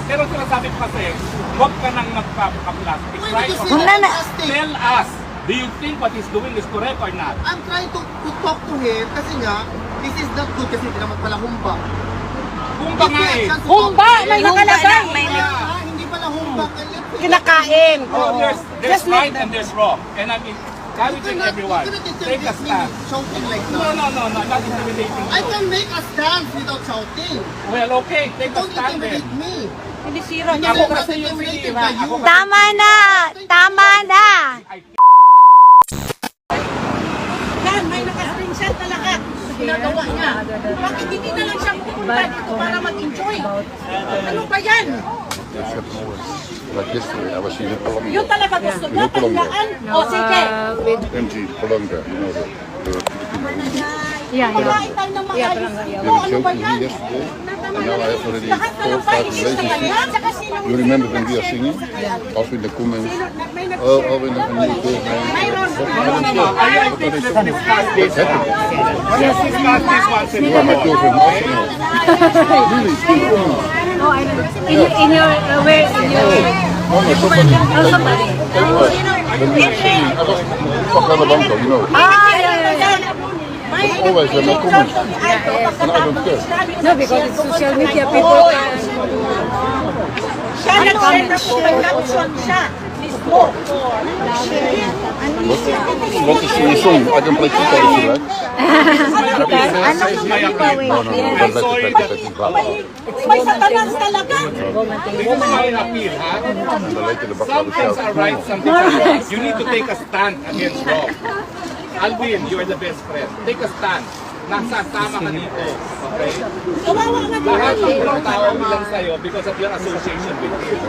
Pero sinasabi ko kasi, huwag ka nang magpapaka-plastic, right? Tell us, do you think what he's doing is correct or not? I'm trying to talk to him kasi nga, this is not good kasi hindi naman pala humba. Humba nga eh. Humba! May nakalagay! Hindi pala humba. Kinakain. Oh, there's right and there's wrong. And I'm encouraging everyone, take a stand. Shouting like No, that. not intimidating I you. can make a stand without shouting. Well, okay, take a Don't stand then. intimidate me. Hindi zero niya. Ako kasi yung hindi, ako kasi Tama na! Tama na! Yan, may naka-screenshot na lahat. Ginagawa niya. Bakit hindi na lang siya pupunta dito para mag-enjoy? Ano ba yan? Like yesterday, I was in Colombia. Yun talaga gusto niya. Tandaan. O sige. MG Colombia, you know the Filipino. Kumain tayo ng mga alis. They O were ano ba joking yan? me yesterday, and now I have already Lahat na lang 4 ba 5 isis na relationships. yan? Saka sino? You remember when we are singing? Also in the comments, oh, when a new girlfriend. I think let's discuss this one. Let's discuss this one. You are my girlfriend also now. Really, still coming. In your, where, in your, No, somebody. When we were singing, I was Pacalabanca, you know. Always when I comment, and I don't care. no, because it's social media, people can, Siya nag-share na po. May caption siya. Mismo. Want to sing a song? I can play guitar if you like. ano yung giveaway? No, don't let it play guitar. May satanans talaga. This is my appeal, ha? And the lady in the back of the Sometimes are right, sometimes are wrong. You need to take a stand against wrong. Alvin, you are the best friend. Take a stand. Nasasama ka dito. Okay? Kawawa nga po. Lahat ng mga tao bilang sa'yo because of your association with him.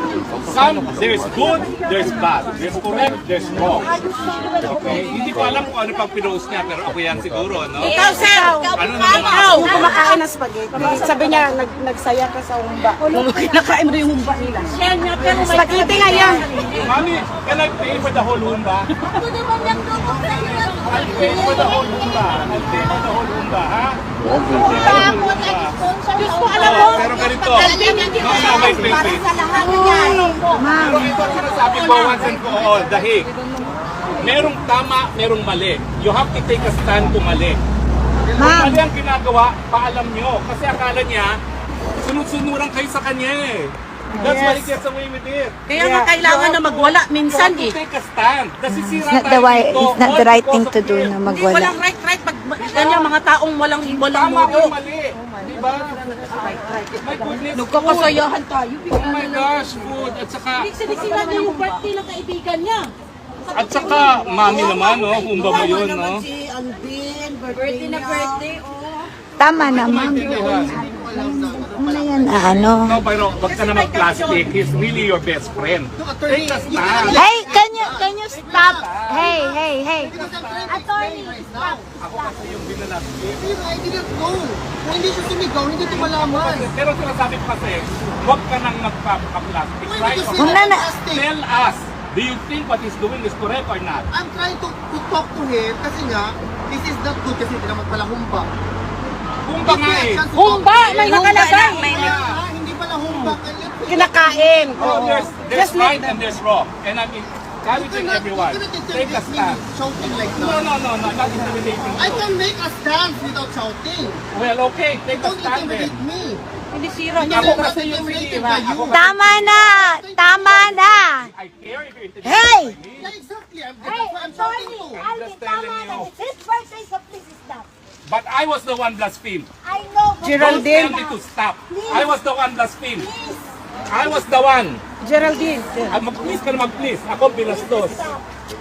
Some, there's good, there's bad. There's correct, there's wrong. Okay? Hindi ko alam kung ano pang pinost niya, pero ako yan siguro, no? Ikaw, sir. Ano naman? Ikaw. Kumakain ng spaghetti. Sabi niya, nagsaya ka sa humba. Kinakain mo yung humba nila. Yan niya, pero may spaghetti nga yan. Mami, can I pay for the whole humba? I'll pay for the whole humba. I'll pay for the whole humba, ha? Diyos ko, alam mo. Pero ganito, no, wait. Pero ito ang sinasabi ko once and for all, dahil merong tama, merong mali. You have to take a stand kung mali. Kung mali ang ginagawa, paalam nyo. Kasi akala niya, sunod-sunuran kayo sa kanya eh. That's why he gets away with it. Kaya nga kailangan na magwala minsan You eh. have to take a stand. It's Nasisira not tayo dito. it's not the right all thing to because do of him. na Hindi, magwala. walang right. Pag ganyan mga taong walang Tama mundo. o mali. Diba? My goodness, Nagkakasayahan tayo. Oh my gosh, food. At saka, Sinisira niya yung birthday ng kaibigan niya. mami naman, no? Humba mo yun, no? Si Alvin, birthday na birthday. Tama na, ma'am. Ano yan, ano? No, pero wag ka na mag-plastic. He's really your best friend. Take a stand. Hey, can you stop? Hey. Attorney, stop. Ako kasi yung binanastic. I didn't know. Kung hindi siya sumigaw, hindi ko malaman. Pero sinasabi ko kasi, huwag ka nang magpapaka-plastic, right? Tell us, do you think what he's doing is correct or not? I'm trying to talk to him kasi nga, this is not good kasi hindi naman pala humba. Humba nga eh. Humba! May nakalagay! Hindi pala humba. Kinakain. Oh, there's right and there's wrong. And I'm encouraging everyone, take a stand. Shouting like No, that. not intimidating I you. can make a stand without shouting. Well, okay, take a Don't stand then. intimidate me. Hindi zero niya. Ako kasi yung hindi, ako kasi Tama na! Tama na! I care if you intimidate Hey! me. Yeah, exactly. That's what I'm shouting to. I'm just telling you. His birthday, so please stop. But I was the one blasphemed. I know, but Don't tell me to stop. I was the one blasphemed. I was the one. Geraldine. Mag-please ka na mag-please. Ako binastos.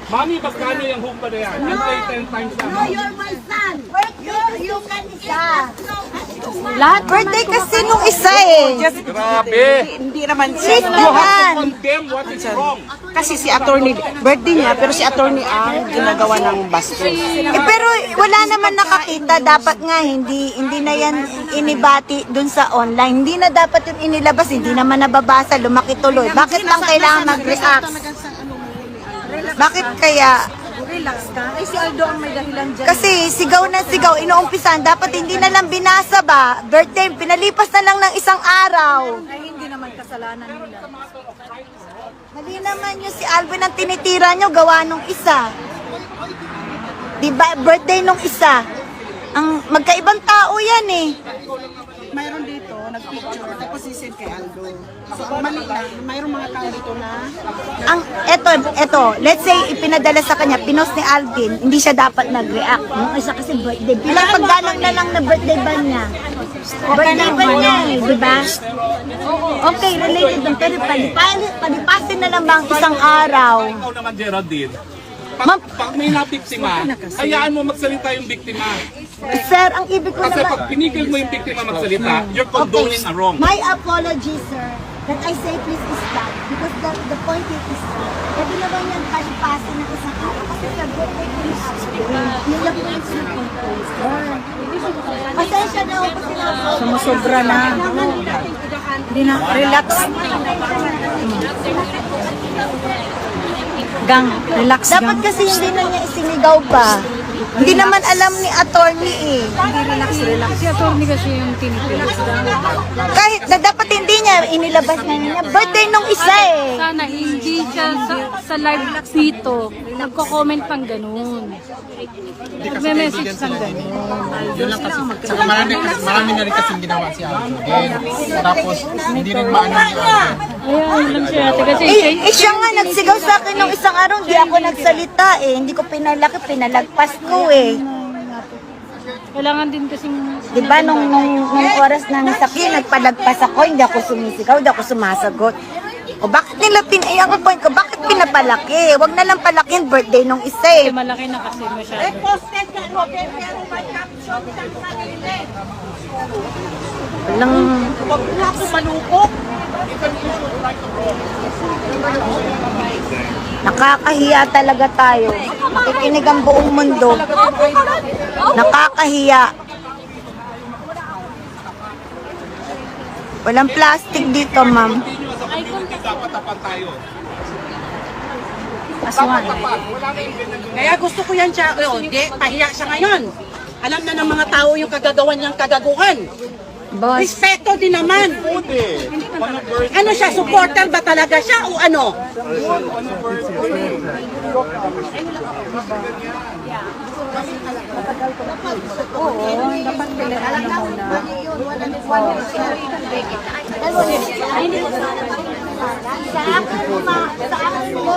Mami, magkano yung humba na yan? I'll pay 10 times na. you're my son. You can stop. Lahat birthday kasi nung isa eh. Grabe. Hindi naman Please You have naman. to condemn what is wrong. Kasi si attorney, birthday niya, pero si attorney ang ginagawa ng bastos. Pero wala naman nakakita. Dapat nga hindi na yan inibati dun sa online. Hindi na dapat yung inilabas. Hindi naman nababasa. Lumaki tuloy. Bakit lang kailangan mag-react? Bakit kaya? Relax ka. Ay, si Aldo ang may dahilan dyan. Kasi sigaw na sigaw, inuumpisan. Dapat hindi na lang binasa ba? Birthday, pinalipas na lang ng isang araw. Ay, hindi naman kasi kasalanan nila. Mali naman yung si Alvin ang tinitira nyo, gawa nung isa. Diba, birthday nung isa. Ang magkaibang tao yan eh. Mayroon dito, nag-picture, tapos sisend kay Aldo. So, mali lang, mayroong mga tao dito na Eto, let's say ipinadala sa kanya, pinost ni Alvin, hindi siya dapat nag-react. Yung isa kasi birthday, bilang paggalang na lang na birthday ba niya. Birthday ba niya eh, di ba? Okay, related lang, pero palipasin na lang bang isang araw. Ikaw naman, Geraldine. Ma'am, Pag may nabiktima, hayaan mo magsalita yung biktima. sir, ang ibig ko Kasi naman... pag pinigil mo yung biktima magsalita, you're condoning a wrong. My apology, sir, that I say please stop. Because the point is, pwede naman yan palipasin ng isang araw. Kasi sir, birthday ko ni Alvin. Yun lang po yung compose, sir. Pasensya na ako kasi Sumusobra na. Hindi na, relax. Gang, relax dapat gang. kasi hindi na niya isinigaw pa. Hindi naman alam ni attorney eh. Relax. Si attorney kasi yung tinipilis. Kahit na dapat hindi niya inilabas na niya. Birthday nung isa eh. Sana hindi siya sa live dito nagko-comment pang ganun. Nagme-message pang ganun. Yun lang kasi. Saka marami na rin kasing ginawa si Aldo din. Tapos, hindi rin maano ni Aldo. Ayan, lang siya ate. Kasi Siya nga nagsigaw sa akin nung isang araw, hindi ako nagsalita eh. Hindi ko pinalaki, pinalagpas ko eh. kailangan din kasing Diba nung oras ng sakit, nagpalagpas ako, hindi ako sumisigaw, hindi ako sumasagot. O bakit nila ang point ko, bakit pinapalaki? Wag na lang palakin birthday nung isa eh. malaki na kasi masyado. posted ka, Robert, pero may caption ng sarili. Walang... Huwag na ako malukok. Nakakahiya talaga tayo. Makikinig ang buong mundo. Nakakahiya. Walang plastic dito, ma'am. Dapat tapat tayo. Aswan. Kaya gusto ko yan siya, di, pahiya siya ngayon. Alam na ng mga tao yung kagagawan niyang kagaguhan. Boss. Respeto din naman. Ano siya, supporter ba talaga siya o ano? Dapat pilihan na muna. Sa akin po,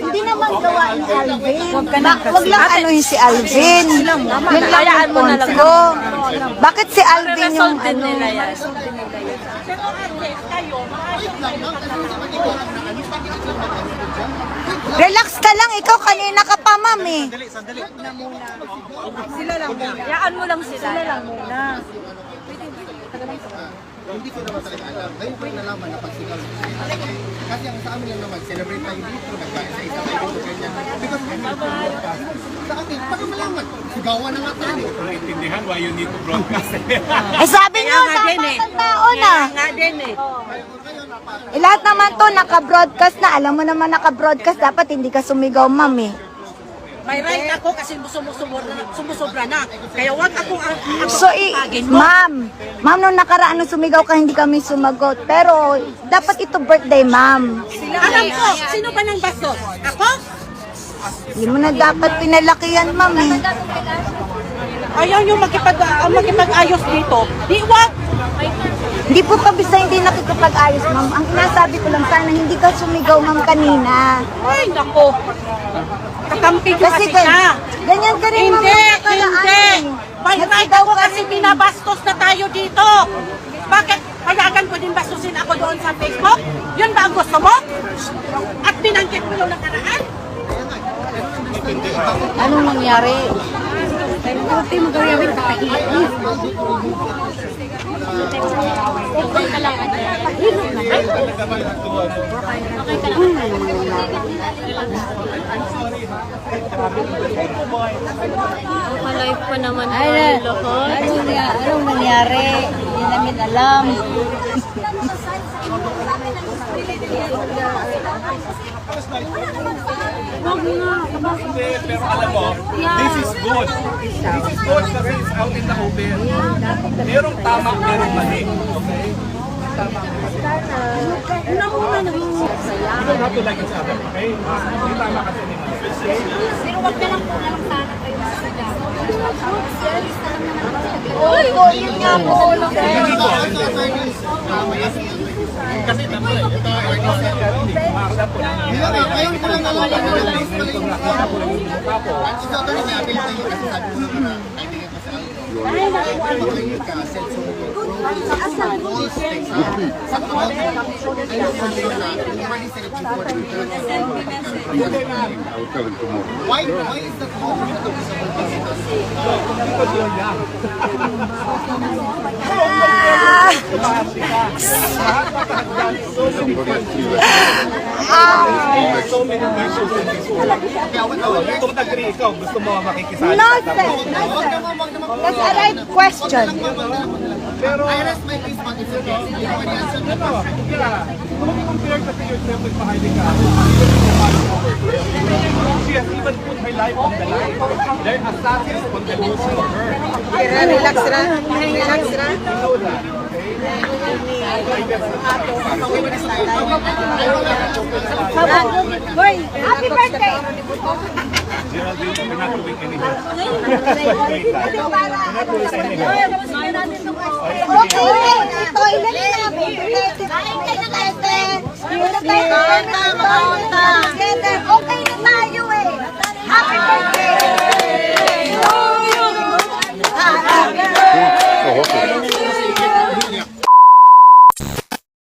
hindi naman gawa ni Alvin. Wag lang anuhin si Alvin. Yun lang yung point ko. Bakit si Alvin yung ano? Relax ka lang, ikaw kanina ka pa, ma'am eh. Yaan mo lang sila. Sila lang muna. Hindi ko naman talaga alam. Ngayon ko rin nalaman na pagsigaw. Kasi ang sa amin lang naman, celebrate tayo dito, nagkaya sa isa tayo dito, ganyan. Because sa atin, para malaman, sigawan na nga tayo. Naintindihan why you need to broadcast. Eh sabi niyo, dapat ang tao na. Nga din eh. Eh, lahat naman to naka-broadcast na. Alam mo naman naka-broadcast, dapat hindi ka sumigaw, ma'am eh. May right ako kasi sumusobra na. Kaya wag ako So, ma'am, nung nakaraan nung sumigaw ka, hindi kami sumagot. Pero, dapat ito birthday, ma'am. Alam ko, sino ba ng bastos? Ako? Hindi mo na dapat pinalaki yan, ma'am eh. Ayaw nyo makipag-ayos dito. Di wag! Hindi po kabisa hindi nakikipag-ayos, ma'am. Ang sinasabi ko lang, sana hindi ka sumigaw, ma'am, kanina. Ay, nako. Kakampi ko kasi siya. Ganyan ka rin, ma'am, Hindi, nung nakaraan hindi. eh. May right ako kasi binabastos na tayo dito. Bakit? Payagan ko din bastusin ako doon sa Facebook? Yun ba ang gusto mo? At binanggit mo yung nakaraan? Anong nangyari? Buti mo gawin kakahiya. Live pa naman po Ay, lahat. anong nangyari? Hindi namin alam. Pero alam mo, this is good. This is good kasi it's out in the open. Merong tama, merong mali. Okay? tama ang You don't have to like each other, okay? Hindi tama kasi ni Mali. Pero wag na lang po na lang sana kayo sila. Yun nga po. Kasi ito, Ngayon ko lang nalaman na nag-list pala yung At ito ito na appeal tayo kasi sabi ko naman na kaibigan ko sa Aldo. Magaling ka, set so false things. Sa about I know something na you already said it before. I will tell him tomorrow. Why is that whole noticeable because Because you're young. Somebody has three lessons. So many issues in this world. Kung nag-agree ikaw, gusto mo makikisali. Nonsense. That's a right question. I rest my case but it's okay. You already answered the question. Yeah. Kung compare kasi yourself with Maharlika, she has even put her life on the line. There are assassins on the loose for her. Relax na. Relax na. You know that, Boy, happy birthday! Geraldine, we're not doing anything. We're not doing anything. Okay, toilet namin. Okay na tayo eh. Happy birthday!